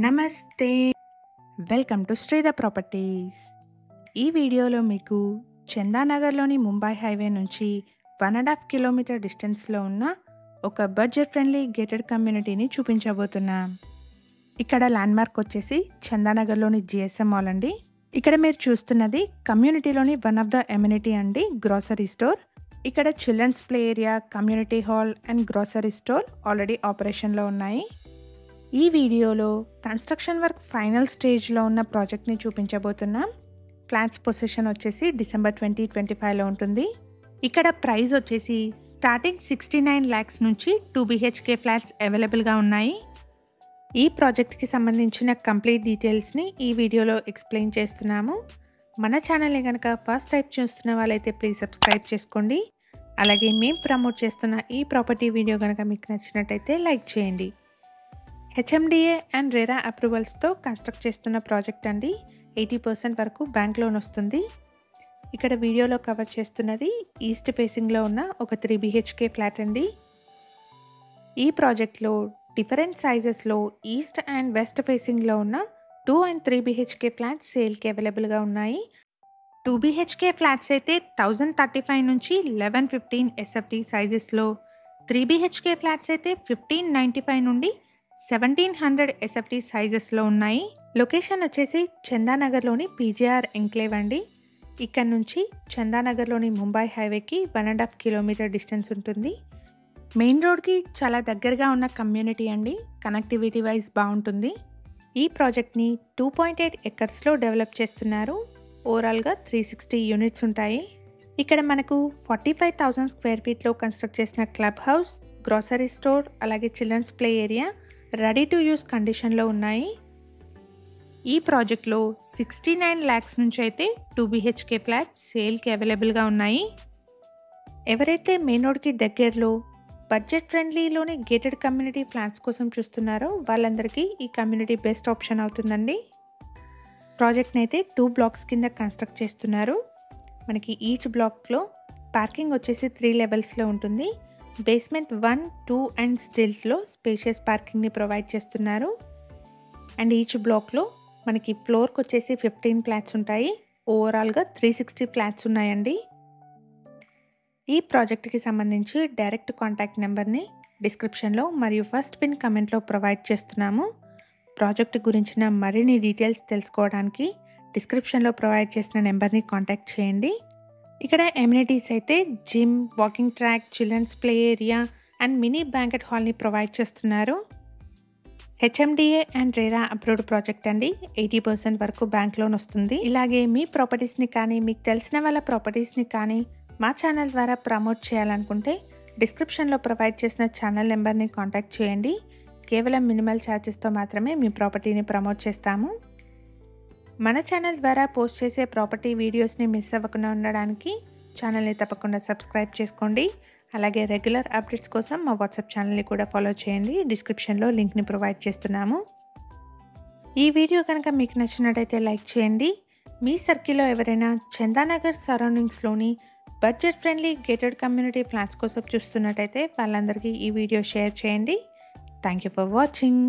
నమస్తే, welcome to Sridhar properties. ఈ వీడియోలో మీకు చందానగర్లోని ముంబై హైవే నుంచి 1.5 కిలోమీటర్ డిస్టెన్స్లో ఉన్న ఒక బడ్జెట్ ఫ్రెండ్లీ గేటెడ్ కమ్యూనిటీని చూపించబోతున్నాం. ఇక్కడ ల్యాండ్మార్క్ వచ్చేసి చందానగర్లోని జిఎస్ఎం మాల్ అండి. ఇక్కడ మీరు చూస్తున్నది కమ్యూనిటీలోని వన్ ఆఫ్ ద ఎమ్యూనిటీ అండి, గ్రోసరీ స్టోర్. ఇక్కడ children's play area, community hall and grocery store already ఆపరేషన్లో ఉన్నాయి. ఈ వీడియోలో కన్స్ట్రక్షన్ వర్క్ ఫైనల్ స్టేజ్లో ఉన్న ప్రాజెక్ట్ని చూపించబోతున్నాం. ఫ్లాట్స్ పొజిషన్ వచ్చేసి డిసెంబర్ 2025లో ఉంటుంది. ఇక్కడ ప్రైస్ వచ్చేసి స్టార్టింగ్ 69 lakhs నుంచి 2 BHK ఫ్లాట్స్ అవైలబుల్గా ఉన్నాయి. ఈ ప్రాజెక్ట్కి సంబంధించిన కంప్లీట్ డీటెయిల్స్ని ఈ వీడియోలో ఎక్స్ప్లెయిన్ చేస్తున్నాము. మన ఛానల్ని కనుక ఫస్ట్ టైం చూస్తున్న వాళ్ళైతే ప్లీజ్ సబ్స్క్రైబ్ చేసుకోండి. అలాగే మేము ప్రమోట్ చేస్తున్న ఈ ప్రాపర్టీ వీడియో కనుక మీకు నచ్చినట్టయితే లైక్ చేయండి. హెచ్ఎండిఏ అండ్ రెరా అప్రూవల్స్తో కన్స్ట్రక్ట్ చేస్తున్న ప్రాజెక్ట్ అండి. 80% వరకు బ్యాంక్ లోన్ వస్తుంది. ఇక్కడ వీడియోలో కవర్ చేస్తున్నది ఈస్ట్ ఫేసింగ్లో ఉన్న ఒక 3 BHK ఫ్లాట్ అండి. ఈ ప్రాజెక్ట్లో డిఫరెంట్ సైజెస్లో ఈస్ట్ అండ్ వెస్ట్ ఫేసింగ్లో ఉన్న 2 and 3 BHK ఫ్లాట్స్ సేల్కి అవైలబుల్గా ఉన్నాయి. 2 BHK ఫ్లాట్స్ అయితే 1035 నుంచి 1115 SFT సైజెస్లో, 3 BHK ఫ్లాట్స్ అయితే 1595 నుండి 1700 SFT సైజెస్లో ఉన్నాయి. లొకేషన్ వచ్చేసి చందానగర్లోని PGR ఎంక్లేవ్ అండి. ఇక్కడ నుంచి చందానగర్లోని ముంబై హైవేకి 1.5 కిలోమీటర్ డిస్టెన్స్ ఉంటుంది. మెయిన్ రోడ్కి చాలా దగ్గరగా ఉన్న కమ్యూనిటీ అండి. కనెక్టివిటీ వైజ్ బాగుంటుంది. ఈ ప్రాజెక్ట్ని 2.8 acresలో డెవలప్ చేస్తున్నారు. ఓవరాల్గా 360 యూనిట్స్ ఉంటాయి. ఇక్కడ మనకు 45,000 square feetలో కన్స్ట్రక్ట్ చేసిన క్లబ్ హౌస్, గ్రోసరీ స్టోర్, అలాగే children's play area ready to use కండిషన్లో ఉన్నాయి. ఈ ప్రాజెక్ట్లో 69 lakhs నుంచి అయితే 2 BHK ఫ్లాట్స్ సేల్కి అవైలబుల్గా ఉన్నాయి. ఎవరైతే మెయిన్ రోడ్కి దగ్గరలో బడ్జెట్ ఫ్రెండ్లీలోని గేటెడ్ కమ్యూనిటీ ఫ్లాట్స్ కోసం చూస్తున్నారో వాళ్ళందరికీ ఈ కమ్యూనిటీ బెస్ట్ ఆప్షన్ అవుతుందండి. ప్రాజెక్ట్ని అయితే 2 blocks కింద కన్స్ట్రక్ట్ చేస్తున్నారు. మనకి ఈచ్ బ్లాక్లో పార్కింగ్ వచ్చేసి 3 levelsలో ఉంటుంది. బేస్మెంట్ 1, 2 and స్టిల్ట్లో స్పేషియస్ పార్కింగ్ని ప్రొవైడ్ చేస్తున్నారు. అండ్ ఈచ్ బ్లాక్లో మనకి ఫ్లోర్కి వచ్చేసి 15 ఫ్లాట్స్ ఉంటాయి. ఓవరాల్గా 360 ఫ్లాట్స్ ఉన్నాయండి. ఈ ప్రాజెక్ట్కి సంబంధించి డైరెక్ట్ కాంటాక్ట్ నెంబర్ని డిస్క్రిప్షన్లో మరియు ఫస్ట్ పిన్ కమెంట్లో ప్రొవైడ్ చేస్తున్నాము. ప్రాజెక్ట్ గురించిన మరిన్ని డీటెయిల్స్ తెలుసుకోవడానికి డిస్క్రిప్షన్లో ప్రొవైడ్ చేసిన నెంబర్ని కాంటాక్ట్ చేయండి. ఇక్కడ ఎమ్యూనిటీస్ అయితే gym, walking track, children's play area and mini banquet హాల్ని ప్రొవైడ్ చేస్తున్నారు. HMDA and RERA approved project అండి. 80% వరకు బ్యాంక్ లోన్ వస్తుంది. ఇలాగే మీ ప్రాపర్టీస్ని కానీ మీకు తెలిసిన వాళ్ళ ప్రాపర్టీస్ని కానీ మా ఛానల్ ద్వారా ప్రమోట్ చేయాలనుకుంటే డిస్క్రిప్షన్లో ప్రొవైడ్ చేసిన ఛానల్ నెంబర్ని కాంటాక్ట్ చేయండి. కేవలం మినిమల్ ఛార్జెస్తో మాత్రమే మీ ప్రాపర్టీని ప్రమోట్ చేస్తాము. మన ఛానల్ ద్వారా పోస్ట్ చేసే ప్రాపర్టీ వీడియోస్ని మిస్ అవ్వకుండా ఉండడానికి ఛానల్ని తప్పకుండా సబ్స్క్రైబ్ చేసుకోండి. అలాగే రెగ్యులర్ అప్డేట్స్ కోసం మా వాట్సాప్ ఛానల్ని కూడా ఫాలో చేయండి. డిస్క్రిప్షన్లో లింక్ని ప్రొవైడ్ చేస్తున్నాము. ఈ వీడియో కనుక మీకు నచ్చినట్టయితే లైక్ చేయండి. మీ సర్కిల్లో ఎవరైనా చందానగర్ సరౌండింగ్స్లోని budget friendly gated community flats కోసం చూస్తున్నట్టయితే వాళ్ళందరికీ ఈ వీడియో షేర్ చేయండి. Thank you for watching.